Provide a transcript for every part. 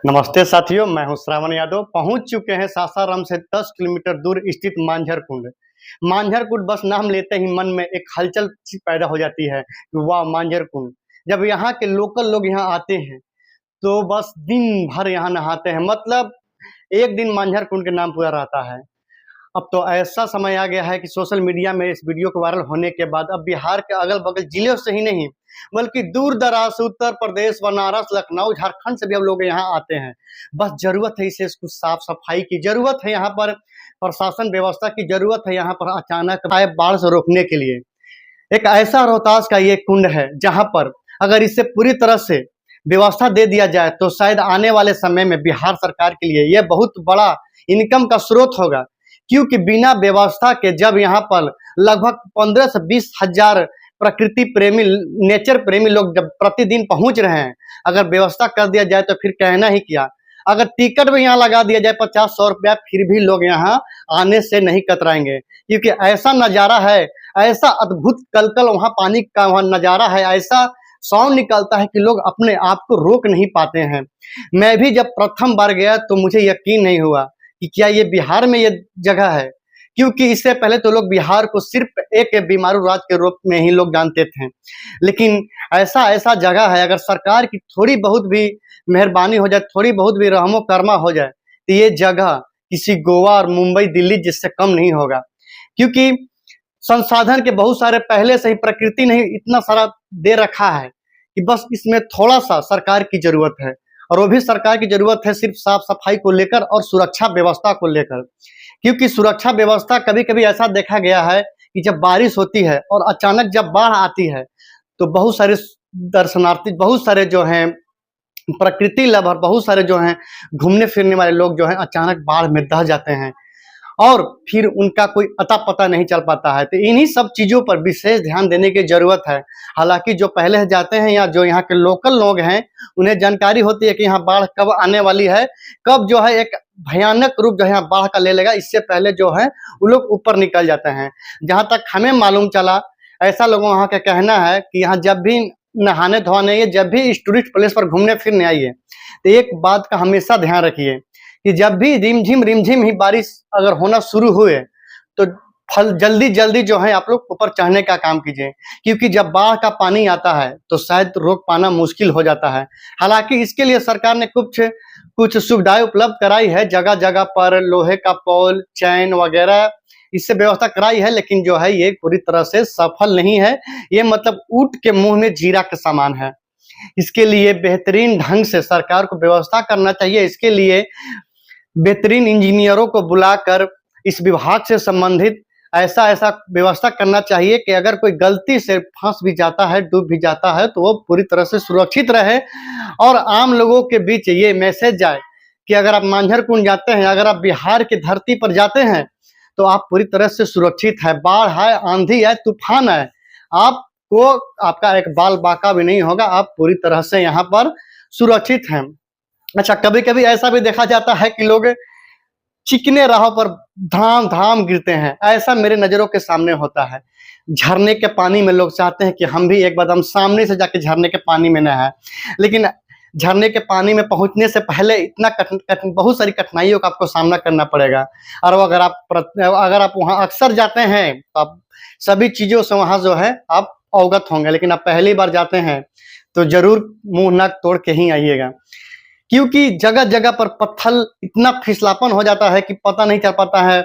नमस्ते साथियों, मैं हूं श्रावण यादव। पहुंच चुके हैं सासाराम से 10 किलोमीटर दूर स्थित मांझर कुंड। मांझर कुंड बस नाम लेते ही मन में एक हलचल सी पैदा हो जाती है कि वाह मांझर कुंड। जब यहाँ के लोकल लोग यहाँ आते हैं तो बस दिन भर यहाँ नहाते हैं। मतलब एक दिन मांझर कुंड के नाम पूरा रहता है। अब तो ऐसा समय आ गया है कि सोशल मीडिया में इस वीडियो के वायरल होने के बाद अब बिहार के अगल-बगल जिलों से ही नहीं, बल्कि दूर-दराज से उत्तर प्रदेश, बनारस, लखनऊ, झारखंड से भी अब लोग यहाँ आते हैं। बस ज़रूरत है इसे कुछ साफ-सफाई की ज़रूरत है, यहाँ पर प्रशासन व्यवस्था की ज़रूरत है, यहाँ पर अचानक आए बाढ़ से रोकने के लिए। एक ऐसा रोहतास का ये कुंड है, जहाँ पर अगर इसे पूरी तरह से व्यवस्था दे दिया जाए, तो शायद आने वाले समय में बिहार सरकार के लिए ये बहुत बड़ा इनकम का स्रोत होगा। क्योंकि बिना व्यवस्था के जब यहाँ पर लगभग 15 से 20 हजार प्रकृति प्रेमी, नेचर प्रेमी लोग जब प्रतिदिन पहुंच रहे हैं, अगर व्यवस्था कर दिया जाए तो फिर कहना ही क्या। अगर टिकट भी यहाँ लगा दिया जाए 50-100 रुपया, फिर भी लोग यहाँ आने से नहीं कतराएंगे, क्योंकि ऐसा नज़ारा है, ऐसा अद्भुत कलकल वहाँ पानी का वहाँ नज़ारा है, ऐसा साउंड निकलता है कि लोग अपने आप को रोक नहीं पाते हैं। मैं भी जब प्रथम बार गया तो मुझे यकीन नहीं हुआ कि क्या ये बिहार में ये जगह है, क्योंकि इससे पहले तो लोग बिहार को सिर्फ एक बीमारू राज्य के रूप में ही लोग जानते थे। लेकिन ऐसा जगह है, अगर सरकार की थोड़ी बहुत भी मेहरबानी हो जाए, थोड़ी बहुत भी रहमो कर्मा हो जाए, तो ये जगह किसी गोवा और मुंबई, दिल्ली जिससे कम नहीं होगा। क्योंकि संसाधन के बहुत सारे पहले से ही प्रकृति ने इतना सारा दे रखा है कि बस इसमें थोड़ा-सा सरकार की ज़रूरत है, और वो भी सरकार की ज़रूरत है सिर्फ साफ-सफाई को लेकर और सुरक्षा व्यवस्था को लेकर। क्योंकि सुरक्षा व्यवस्था कभी-कभी ऐसा देखा गया है कि जब बारिश होती है और अचानक जब बाढ़ आती है, तो बहुत सारे दर्शनार्थी, बहुत सारे जो हैं प्रकृति लवर, बहुत सारे जो हैं घूमने-फिरने वाले लोग जो हैं अचानक बाढ़ में दह जाते हैं। और फिर उनका कोई अता-पता नहीं चल पाता है। तो इन्हीं सब चीज़ों पर विशेष ध्यान देने की ज़रूरत है। हालाँकि जो पहले से जाते हैं या जो यहाँ के लोकल लोग हैं, उन्हें जानकारी होती है कि यहाँ बाढ़ कब आने वाली है, कब जो है एक भयानक रूप जो है यहाँ बाढ़ का ले लेगा, इससे पहले जो है वो लोग ऊपर निकल जाते हैं। जहाँ तक हमें मालूम चला, ऐसा लोगों वहाँ का कहना है कि यहाँ जब भी नहाने-धोने आइए, जब भी इस टूरिस्ट प्लेस पर घूमने-फिरने आइए, तो एक बात का हमेशा ध्यान रखिए कि जब भी रिमझिम ही बारिश अगर होना शुरू हुए, तो फल जल्दी-जल्दी जो है आप लोग ऊपर चढ़ने का काम कीजिए, क्योंकि जब बाढ़ का पानी आता है, तो शायद रोक पाना मुश्किल हो जाता है। हालाँकि इसके लिए सरकार ने कुछ कुछ सुविधाएँ उपलब्ध कराई है, जगह-जगह पर लोहे का पोल, चैन वगैरह इससे व्यवस्था कराई है, लेकिन जो है ये पूरी तरह से सफल नहीं है। ये मतलब ऊँट के मुँह में जीरा के समान है। इसके लिए बेहतरीन ढंग से सरकार को व्यवस्था करना चाहिए। इसके लिए बेहतरीन इंजीनियरों को बुलाकर इस विभाग से संबंधित ऐसा-ऐसा व्यवस्था करना चाहिए कि अगर कोई गलती से फँस भी जाता है, डूब भी जाता है, तो वो पूरी तरह से सुरक्षित रहे और आम लोगों के बीच ये मैसेज जाए कि अगर आप मांझर कुंड जाते हैं, अगर आप बिहार की धरती पर जाते हैं, तो आप पूरी तरह से सुरक्षित हैं। बाढ़ आए, आंधी आए, तूफान आए, आपको आपका एक बाल बाका भी नहीं होगा, आप पूरी तरह से यहाँ पर सुरक्षित हैं। अच्छा, कभी-कभी ऐसा भी देखा जाता है कि लोग चिकने राहों पर धाम-धाम गिरते हैं, ऐसा मेरे नज़रों के सामने होता है। झरने के पानी में लोग चाहते हैं कि हम भी एक बार हम सामने से जाके झरने के पानी में नहाएँ, लेकिन झरने के पानी में पहुँचने से पहले इतना कठिन बहुत सारी कठिनाइयों का आपको सामना करना पड़ेगा। और वो अगर आप वहाँ अक्सर जाते हैं, तो आप सभी चीज़ों से वहाँ जो है आप अवगत होंगे, लेकिन आप पहली बार जाते हैं, तो ज़रूर मुँह नाक तोड़ के ही आइएगा। क्योंकि जगह-जगह पर पत्थर इतना फिसलापन हो जाता है कि पता नहीं चल पाता है।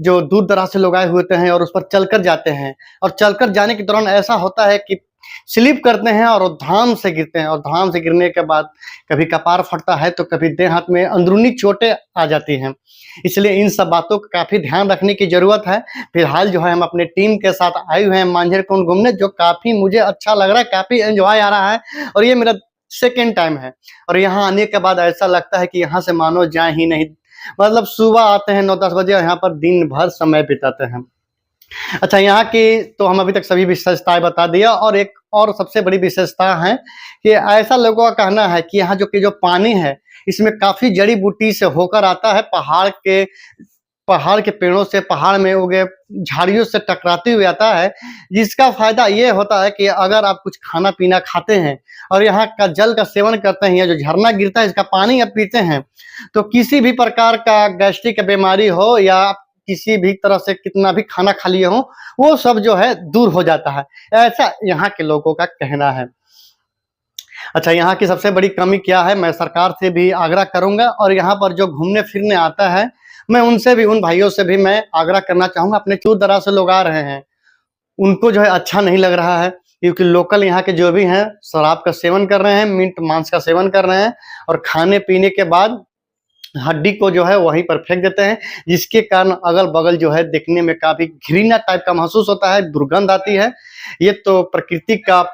जो दूर-दराज से लोग आए हुए होते हैं और उस पर चलकर जाते हैं, और चलकर जाने के दौरान ऐसा होता है कि स्लिप करते हैं और वो धाम से गिरते हैं, और धाम से गिरने के बाद कभी कपार फटता है, तो कभी देह हाथ में अंदरूनी चोटें आ जाती हैं। इसलिए इन सब बातों का काफ़ी ध्यान रखने की ज़रूरत है। फिलहाल जो है हम अपने टीम के साथ आए हुए हैं मांझर कुंड घूमने, जो काफ़ी मुझे अच्छा लग रहा है, काफ़ी एन्जॉय आ रहा है, और ये मेरा सेकंड टाइम है। और यहाँ आने के बाद ऐसा लगता है कि यहाँ से मानो जाए ही नहीं। मतलब सुबह आते हैं 9-10 बजे और यहाँ पर दिन भर समय बिताते हैं। अच्छा, यहाँ की तो हम अभी तक सभी विशेषताएँ बता दिया, और एक और सबसे बड़ी विशेषता है कि ऐसा लोगों का कहना है कि यहाँ जो पानी है, इसमें काफ़ी जड़ी-बूटी से होकर आता है, पहाड़ के पहाड़ के पेड़ों से, पहाड़ में उगे झाड़ियों से टकराते हुए आता है, जिसका फ़ायदा ये होता है कि अगर आप कुछ खाना-पीना खाते हैं और यहाँ का जल का सेवन करते हैं या जो झरना गिरता है इसका पानी आप पीते हैं, तो किसी भी प्रकार का गैस्ट्रिक बीमारी हो या किसी भी तरह से कितना भी खाना खा लिए हों, वो सब जो है दूर हो जाता है। ऐसा यहाँ के लोगों का कहना है। अच्छा, यहाँ की सबसे बड़ी कमी क्या है? मैं सरकार से भी आग्रह करूँगा और यहाँ पर जो घूमने-फिरने आता है, मैं उनसे भी, उन भाइयों से भी मैं आग्रह करना चाहूँगा, अपने दूर-दराज से लोग आ रहे हैं, उनको जो है अच्छा नहीं लग रहा है, क्योंकि लोकल यहाँ के जो भी हैं, शराब का सेवन कर रहे हैं, मीट-मांस का सेवन कर रहे हैं और खाने-पीने के बाद हड्डी को जो है वहीं पर फेंक देते हैं, जिसके कारण अगल-बगल जो है देखने में काफ़ी घृणा टाइप का महसूस होता है, दुर्गंध आती है। ये तो प्रकृति का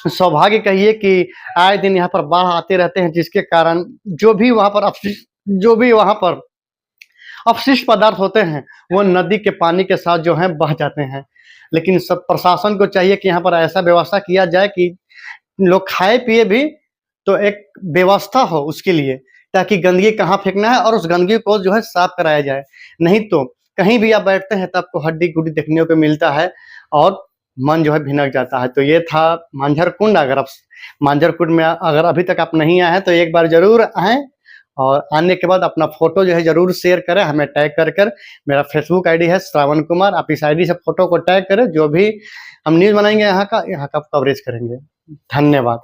सौभाग्य कहिए कि आए दिन यहाँ पर बाढ़ आते रहते हैं, जिसके कारण जो भी वहाँ पर अपशिष्ट पदार्थ होते हैं, वो नदी के पानी के साथ जो है बह जाते हैं। लेकिन सब प्रशासन को चाहिए कि यहाँ पर ऐसा व्यवस्था किया जाए कि लोग खाए-पिए भी तो एक व्यवस्था हो उसके लिए, ताकि गंदगी कहाँ फेंकना है और उस गंदगी को जो है साफ कराया जाए। नहीं तो कहीं भी आप बैठते हैं तो आपको हड्डी-गुड्डी देखने को मिलता है और मन जो है भिनक जाता है। तो ये था मांझर कुंड। अगर आप मांझर कुंड में अगर अभी तक आप नहीं आए हैं तो एक बार ज़रूर आएँ और आने के बाद अपना फ़ोटो जो है ज़रूर शेयर करें, हमें टैग कर। मेरा फ़ेसबुक आईडी है श्रावण कुमार, आप इस आईडी से फ़ोटो को टैग करें, जो भी हम न्यूज़ बनाएँगे यहाँ का कवरेज करेंगे। धन्यवाद।